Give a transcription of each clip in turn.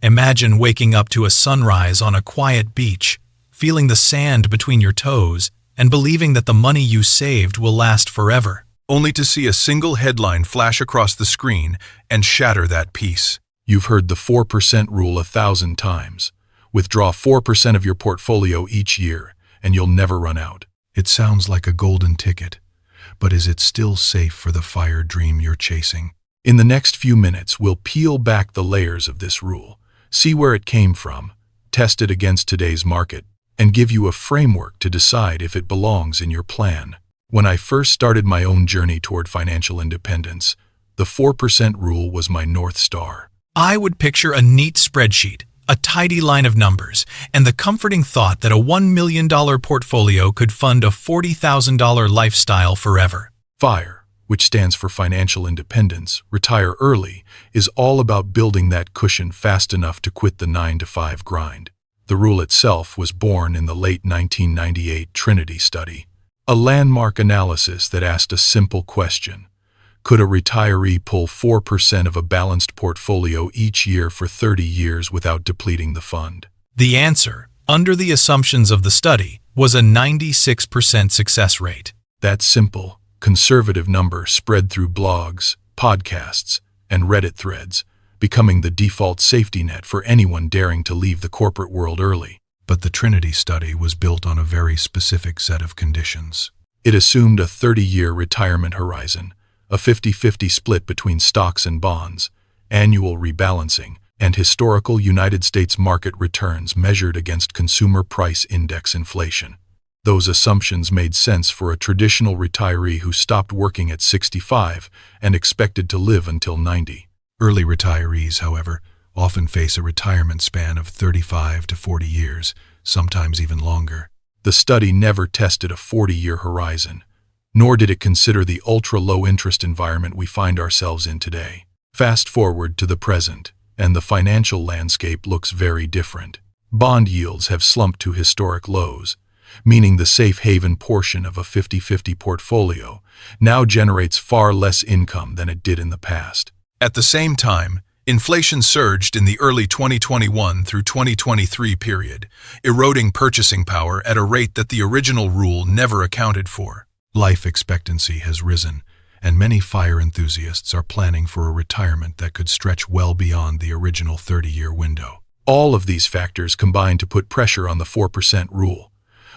Imagine waking up to a sunrise on a quiet beach, feeling the sand between your toes, and believing that the money you saved will last forever. Only to see a single headline flash across the screen and shatter that peace. You've heard the 4% rule 1,000 times. Withdraw 4% of your portfolio each year, and you'll never run out. It sounds like a golden ticket, but is it still safe for the fire dream you're chasing? In the next few minutes, we'll peel back the layers of this rule, see where it came from, test it against today's market, and give you a framework to decide if it belongs in your plan. When I first started my own journey toward financial independence, the 4% rule was my North Star. I would picture a neat spreadsheet, a tidy line of numbers, and the comforting thought that a $1 million portfolio could fund a $40,000 lifestyle forever. FIRE, which stands for Financial Independence, Retire Early, is all about building that cushion fast enough to quit the 9-to-5 grind. The rule itself was born in the late 1998 Trinity study, a landmark analysis that asked a simple question. Could a retiree pull 4% of a balanced portfolio each year for 30 years without depleting the fund? The answer, under the assumptions of the study, was a 96% success rate. That simple, conservative number spread through blogs, podcasts, and Reddit threads, becoming the default safety net for anyone daring to leave the corporate world early. But the Trinity study was built on a very specific set of conditions. It assumed a 30-year retirement horizon, a 50-50 split between stocks and bonds, annual rebalancing, and historical United States market returns measured against consumer price index inflation. Those assumptions made sense for a traditional retiree who stopped working at 65 and expected to live until 90. Early retirees, however, often face a retirement span of 35 to 40 years, sometimes even longer. The study never tested a 40-year horizon, nor did it consider the ultra-low interest environment we find ourselves in today. Fast forward to the present, and the financial landscape looks very different. Bond yields have slumped to historic lows, meaning the safe haven portion of a 50-50 portfolio now generates far less income than it did in the past. At the same time, inflation surged in the early 2021 through 2023 period, eroding purchasing power at a rate that the original rule never accounted for. Life expectancy has risen, and many FIRE enthusiasts are planning for a retirement that could stretch well beyond the original 30-year window. All of these factors combine to put pressure on the 4% rule.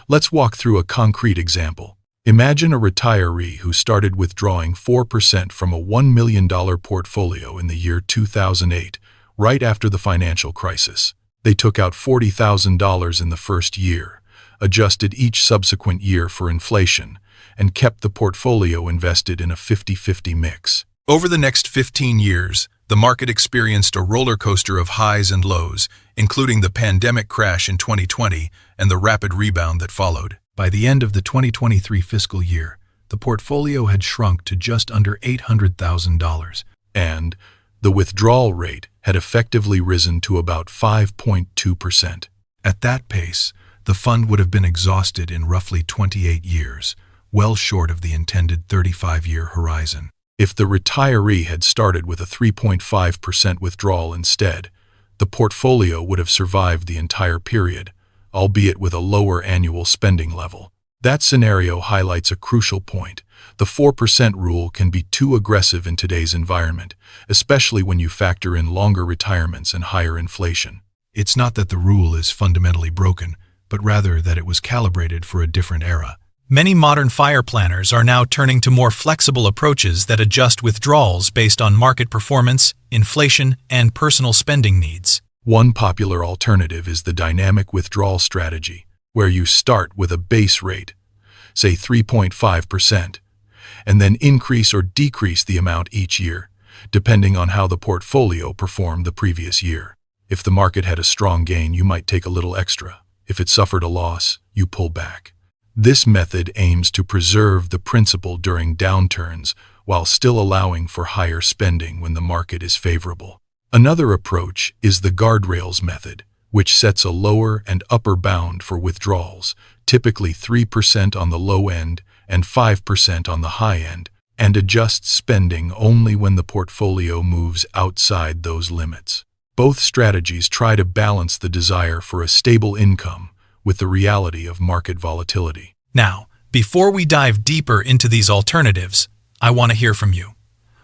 Let's walk through a concrete example. Imagine a retiree who started withdrawing 4% from a $1 million portfolio in the year 2008, right after the financial crisis. They took out $40,000 in the first year, adjusted each subsequent year for inflation, and kept the portfolio invested in a 50-50 mix. Over the next 15 years, the market experienced a roller coaster of highs and lows, including the pandemic crash in 2020 and the rapid rebound that followed. By the end of the 2023 fiscal year, the portfolio had shrunk to just under $800,000, and the withdrawal rate had effectively risen to about 5.2%. At that pace, the fund would have been exhausted in roughly 28 years, well short of the intended 35-year horizon. If the retiree had started with a 3.5% withdrawal instead, the portfolio would have survived the entire period, albeit with a lower annual spending level. That scenario highlights a crucial point. The 4% rule can be too aggressive in today's environment, especially when you factor in longer retirements and higher inflation. It's not that the rule is fundamentally broken, but rather that it was calibrated for a different era. Many modern FIRE planners are now turning to more flexible approaches that adjust withdrawals based on market performance, inflation, and personal spending needs. One popular alternative is the dynamic withdrawal strategy, where you start with a base rate, say 3.5%, and then increase or decrease the amount each year, depending on how the portfolio performed the previous year. If the market had a strong gain, you might take a little extra. If it suffered a loss, you pull back. This method aims to preserve the principal during downturns while still allowing for higher spending when the market is favorable. Another approach is the Guardrails method, which sets a lower and upper bound for withdrawals, typically 3% on the low end and 5% on the high end, and adjusts spending only when the portfolio moves outside those limits. Both strategies try to balance the desire for a stable income with the reality of market volatility. Now, before we dive deeper into these alternatives, I want to hear from you.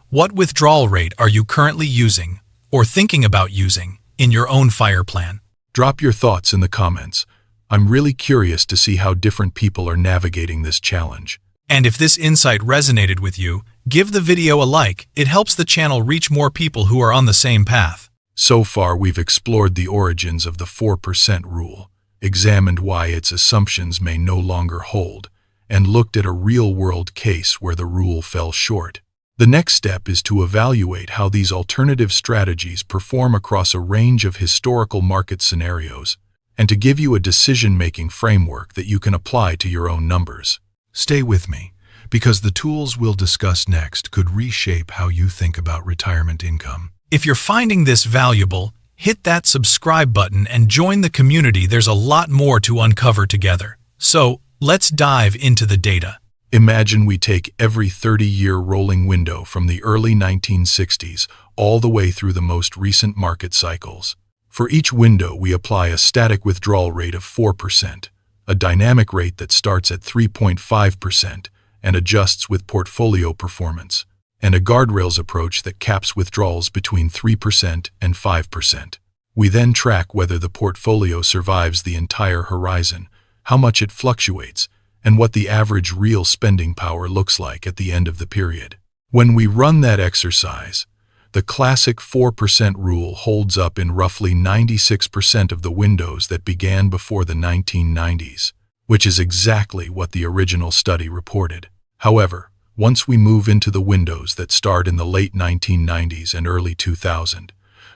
What withdrawal rate are you currently using or thinking about using in your own FIRE plan? Drop your thoughts in the comments. I'm really curious to see how different people are navigating this challenge. And if this insight resonated with you, give the video a like. It helps the channel reach more people who are on the same path. So far, we've explored the origins of the 4% rule, examined why its assumptions may no longer hold, and looked at a real-world case where the rule fell short. The next step is to evaluate how these alternative strategies perform across a range of historical market scenarios, and to give you a decision-making framework that you can apply to your own numbers. Stay with me, because the tools we'll discuss next could reshape how you think about retirement income. If you're finding this valuable, hit that subscribe button and join the community. There's a lot more to uncover together. So, let's dive into the data. Imagine we take every 30-year rolling window from the early 1960s all the way through the most recent market cycles. For each window, we apply a static withdrawal rate of 4%, a dynamic rate that starts at 3.5% and adjusts with portfolio performance, and a guardrails approach that caps withdrawals between 3% and 5%. We then track whether the portfolio survives the entire horizon, how much it fluctuates, and what the average real spending power looks like at the end of the period. When we run that exercise, the classic 4% rule holds up in roughly 96% of the windows that began before the 1990s, which is exactly what the original study reported. However, once we move into the windows that start in the late 1990s and early 2000,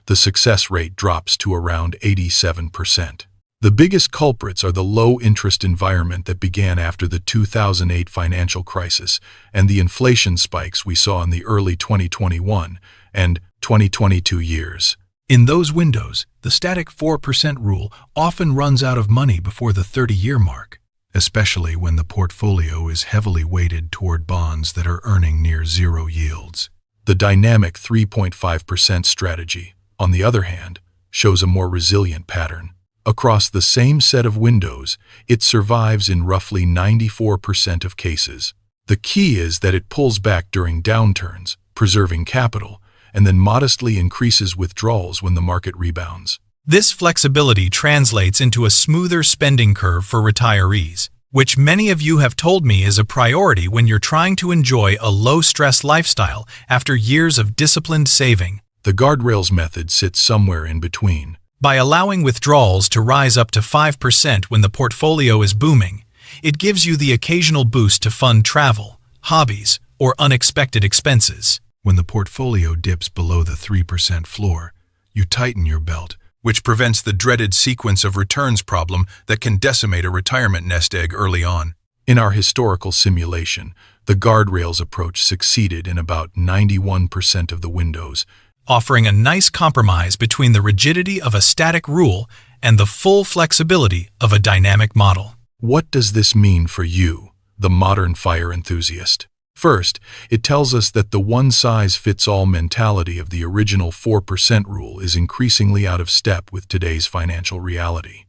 the success rate drops to around 87%. The biggest culprits are the low-interest environment that began after the 2008 financial crisis and the inflation spikes we saw in the early 2021 and 2022 years. In those windows, the static 4% rule often runs out of money before the 30-year mark, especially when the portfolio is heavily weighted toward bonds that are earning near zero yields. The dynamic 3.5% strategy, on the other hand, shows a more resilient pattern. Across the same set of windows, it survives in roughly 94% of cases. The key is that it pulls back during downturns, preserving capital, and then modestly increases withdrawals when the market rebounds. This flexibility translates into a smoother spending curve for retirees, which many of you have told me is a priority when you're trying to enjoy a low-stress lifestyle after years of disciplined saving. The guardrails method sits somewhere in between. By allowing withdrawals to rise up to 5% when the portfolio is booming, it gives you the occasional boost to fund travel, hobbies, or unexpected expenses. When the portfolio dips below the 3% floor, you tighten your belt, which prevents the dreaded sequence of returns problem that can decimate a retirement nest egg early on. In our historical simulation, the guardrails approach succeeded in about 91% of the windows, offering a nice compromise between the rigidity of a static rule and the full flexibility of a dynamic model. What does this mean for you, the modern FIRE enthusiast? First, it tells us that the one-size-fits-all mentality of the original 4% rule is increasingly out of step with today's financial reality.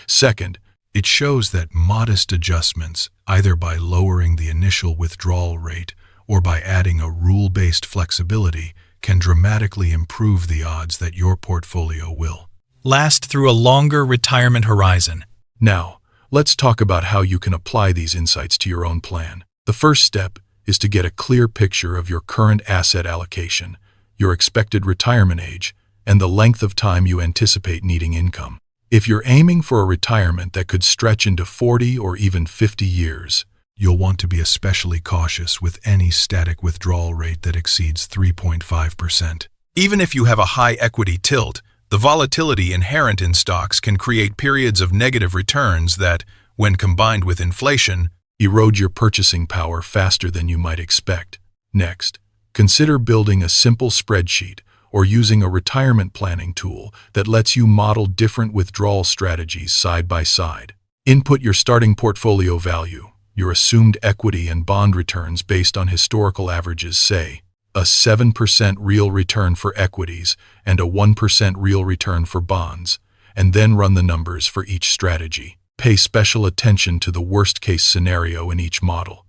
Second, it shows that modest adjustments, either by lowering the initial withdrawal rate or by adding a rule-based flexibility, can dramatically improve the odds that your portfolio will last through a longer retirement horizon. Now, let's talk about how you can apply these insights to your own plan. The first step is to get a clear picture of your current asset allocation, your expected retirement age, and the length of time you anticipate needing income. If you're aiming for a retirement that could stretch into 40 or even 50 years, you'll want to be especially cautious with any static withdrawal rate that exceeds 3.5%. Even if you have a high equity tilt, the volatility inherent in stocks can create periods of negative returns that, when combined with inflation, erode your purchasing power faster than you might expect. Next, consider building a simple spreadsheet or using a retirement planning tool that lets you model different withdrawal strategies side by side. Input your starting portfolio value, your assumed equity and bond returns based on historical averages, say, a 7% real return for equities and a 1% real return for bonds, and then run the numbers for each strategy. Pay special attention to the worst-case scenario in each model,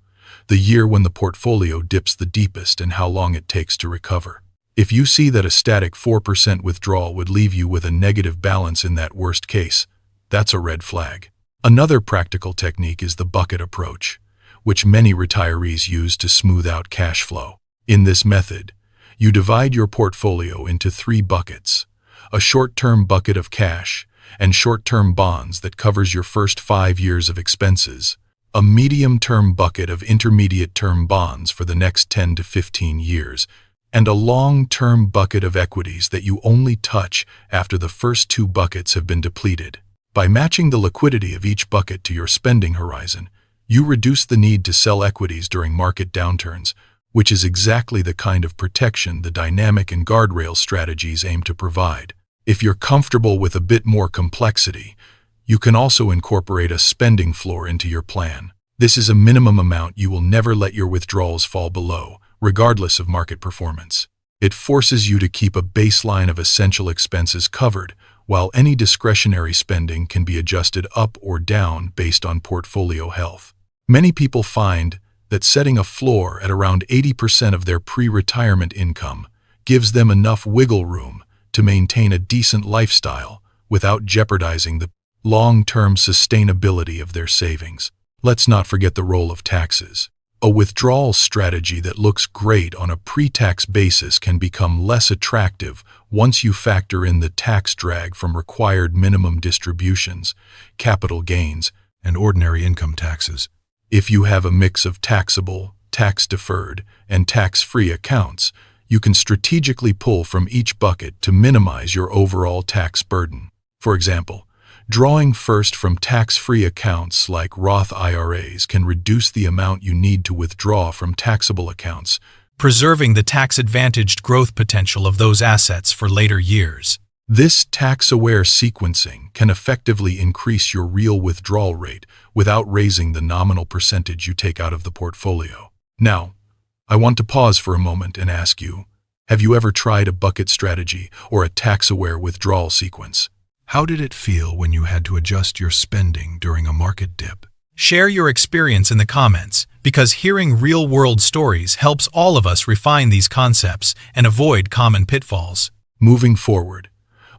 the year when the portfolio dips the deepest and how long it takes to recover. If you see that a static 4% withdrawal would leave you with a negative balance in that worst case, that's a red flag. Another practical technique is the bucket approach, which many retirees use to smooth out cash flow. In this method, you divide your portfolio into 3 buckets: a short-term bucket of cash and short-term bonds that covers your first 5 years of expenses, a medium-term bucket of intermediate-term bonds for the next 10 to 15 years, and a long-term bucket of equities that you only touch after the first 2 buckets have been depleted. By matching the liquidity of each bucket to your spending horizon, you reduce the need to sell equities during market downturns, which is exactly the kind of protection the dynamic and guardrail strategies aim to provide. If you're comfortable with a bit more complexity, you can also incorporate a spending floor into your plan. This is a minimum amount you will never let your withdrawals fall below, regardless of market performance. It forces you to keep a baseline of essential expenses covered, while any discretionary spending can be adjusted up or down based on portfolio health. Many people find that setting a floor at around 80% of their pre-retirement income gives them enough wiggle room to maintain a decent lifestyle without jeopardizing the long-term sustainability of their savings. Let's not forget the role of taxes. A withdrawal strategy that looks great on a pre-tax basis can become less attractive once you factor in the tax drag from required minimum distributions, capital gains, and ordinary income taxes. If you have a mix of taxable, tax-deferred, and tax-free accounts, you can strategically pull from each bucket to minimize your overall tax burden. For example, drawing first from tax-free accounts like Roth IRAs can reduce the amount you need to withdraw from taxable accounts, preserving the tax-advantaged growth potential of those assets for later years. This tax-aware sequencing can effectively increase your real withdrawal rate without raising the nominal percentage you take out of the portfolio. Now, I want to pause for a moment and ask you, have you ever tried a bucket strategy or a tax-aware withdrawal sequence? How did it feel when you had to adjust your spending during a market dip? Share your experience in the comments, because hearing real-world stories helps all of us refine these concepts and avoid common pitfalls. Moving forward,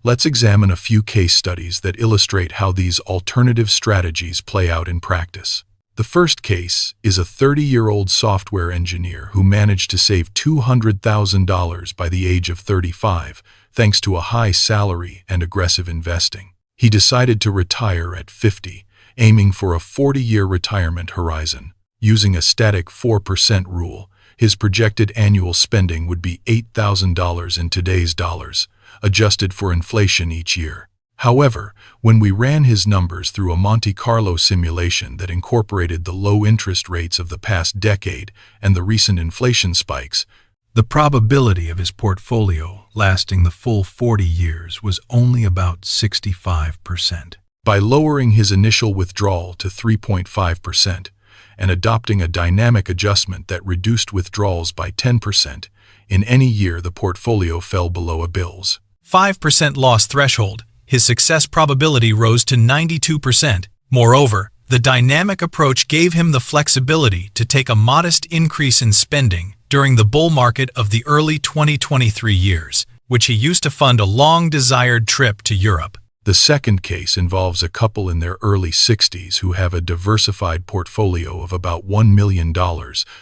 let's examine a few case studies that illustrate how these alternative strategies play out in practice. The first case is a 30-year-old software engineer who managed to save $200,000 by the age of 35, thanks to a high salary and aggressive investing. He decided to retire at 50, aiming for a 40-year retirement horizon. Using a static 4% rule, his projected annual spending would be $8,000 in today's dollars, adjusted for inflation each year. However, when we ran his numbers through a Monte Carlo simulation that incorporated the low interest rates of the past decade and the recent inflation spikes, the probability of his portfolio lasting the full 40 years was only about 65%. By lowering his initial withdrawal to 3.5% and adopting a dynamic adjustment that reduced withdrawals by 10%, in any year the portfolio fell below a bill's 5% loss threshold. His success probability rose to 92%. Moreover, the dynamic approach gave him the flexibility to take a modest increase in spending during the bull market of the early 2023 years, which he used to fund a long-desired trip to Europe. The second case involves a couple in their early 60s who have a diversified portfolio of about $1 million,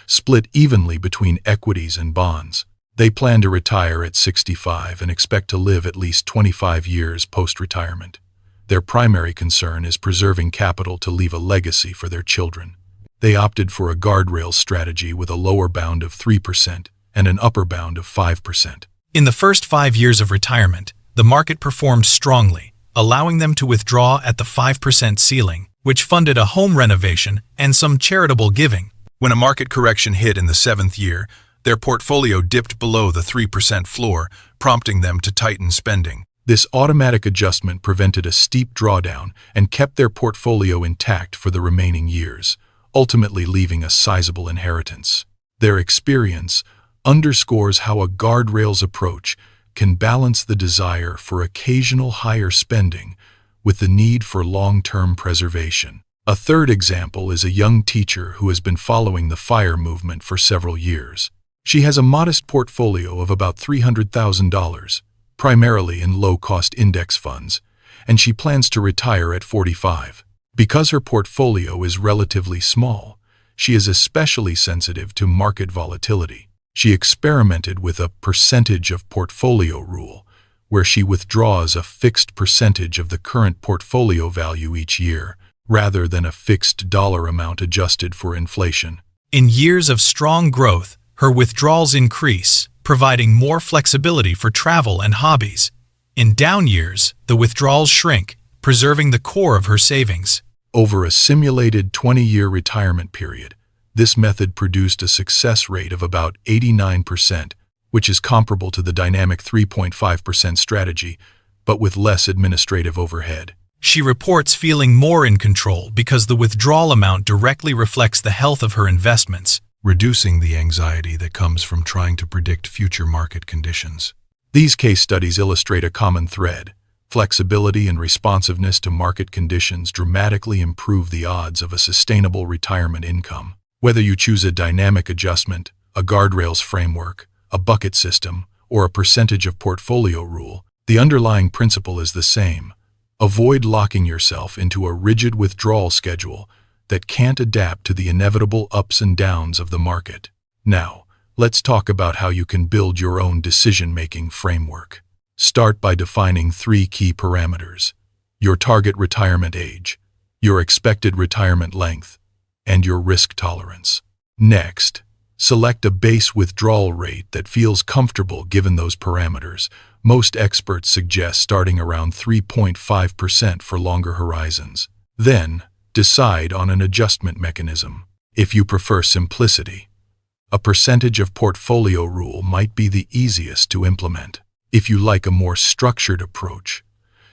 split evenly between equities and bonds. They plan to retire at 65 and expect to live at least 25 years post-retirement. Their primary concern is preserving capital to leave a legacy for their children. They opted for a Guardrails strategy with a lower bound of 3% and an upper bound of 5%. In the first 5 years of retirement, the market performed strongly, allowing them to withdraw at the 5% ceiling, which funded a home renovation and some charitable giving. When a market correction hit in the 7th year, their portfolio dipped below the 3% floor, prompting them to tighten spending. This automatic adjustment prevented a steep drawdown and kept their portfolio intact for the remaining years, ultimately leaving a sizable inheritance. Their experience, underscores how a guardrails approach can balance the desire for occasional higher spending with the need for long-term preservation. A third example is a young teacher who has been following the FIRE movement for several years. She has a modest portfolio of about $300,000, primarily in low-cost index funds, and she plans to retire at 45. Because her portfolio is relatively small, she is especially sensitive to market volatility. She experimented with a percentage of portfolio rule, where she withdraws a fixed percentage of the current portfolio value each year, rather than a fixed dollar amount adjusted for inflation. In years of strong growth, her withdrawals increase, providing more flexibility for travel and hobbies. In down years, the withdrawals shrink, preserving the core of her savings. Over a simulated 20-year retirement period, this method produced a success rate of about 89%, which is comparable to the dynamic 3.5% strategy, but with less administrative overhead. She reports feeling more in control because the withdrawal amount directly reflects the health of her investments, reducing the anxiety that comes from trying to predict future market conditions. These case studies illustrate a common thread. Flexibility and responsiveness to market conditions dramatically improve the odds of a sustainable retirement income. Whether you choose a dynamic adjustment, a guardrails framework, a bucket system, or a percentage of portfolio rule, the underlying principle is the same. Avoid locking yourself into a rigid withdrawal schedule that can't adapt to the inevitable ups and downs of the market. Now, let's talk about how you can build your own decision-making framework. Start by defining 3 key parameters: your target retirement age, your expected retirement length, and your risk tolerance. Next, select a base withdrawal rate that feels comfortable given those parameters. Most experts suggest starting around 3.5% for longer horizons. Then, decide on an adjustment mechanism. If you prefer simplicity, a percentage of portfolio rule might be the easiest to implement. If you like a more structured approach,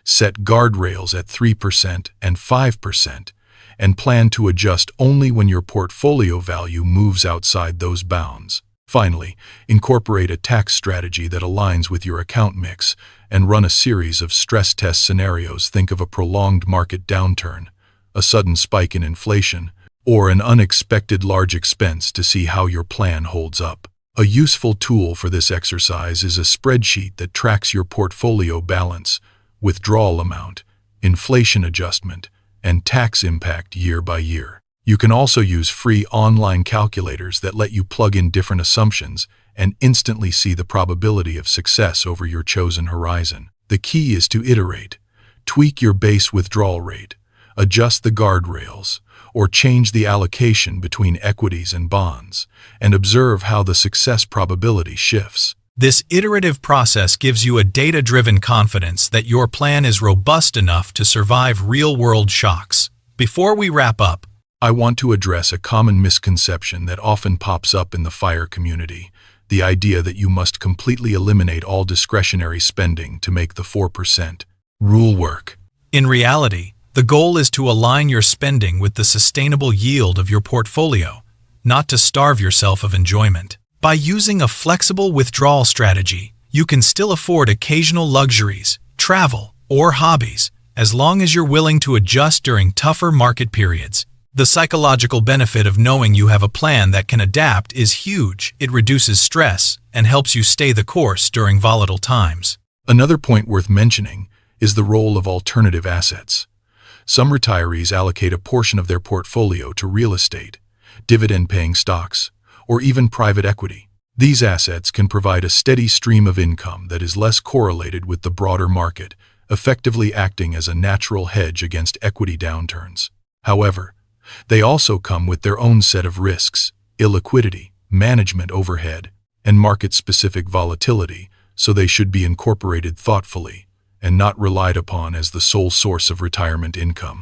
set guardrails at 3% and 5% and plan to adjust only when your portfolio value moves outside those bounds. Finally, incorporate a tax strategy that aligns with your account mix and run a series of stress test scenarios. Think of a prolonged market downturn, a sudden spike in inflation, or an unexpected large expense to see how your plan holds up. A useful tool for this exercise is a spreadsheet that tracks your portfolio balance, withdrawal amount, inflation adjustment, and tax impact year by year. You can also use free online calculators that let you plug in different assumptions and instantly see the probability of success over your chosen horizon. The key is to iterate. Tweak your base withdrawal rate, adjust the guardrails, or change the allocation between equities and bonds, and observe how the success probability shifts. This iterative process gives you a data-driven confidence that your plan is robust enough to survive real-world shocks. Before we wrap up, I want to address a common misconception that often pops up in the FIRE community: the idea that you must completely eliminate all discretionary spending to make the 4% rule work. In reality, the goal is to align your spending with the sustainable yield of your portfolio, not to starve yourself of enjoyment. By using a flexible withdrawal strategy, you can still afford occasional luxuries, travel, or hobbies, as long as you're willing to adjust during tougher market periods. The psychological benefit of knowing you have a plan that can adapt is huge. It reduces stress and helps you stay the course during volatile times. Another point worth mentioning is the role of alternative assets. Some retirees allocate a portion of their portfolio to real estate, dividend-paying stocks, or even private equity. These assets can provide a steady stream of income that is less correlated with the broader market, effectively acting as a natural hedge against equity downturns. However, they also come with their own set of risks: illiquidity, management overhead, and market-specific volatility, so they should be incorporated thoughtfully and not relied upon as the sole source of retirement income.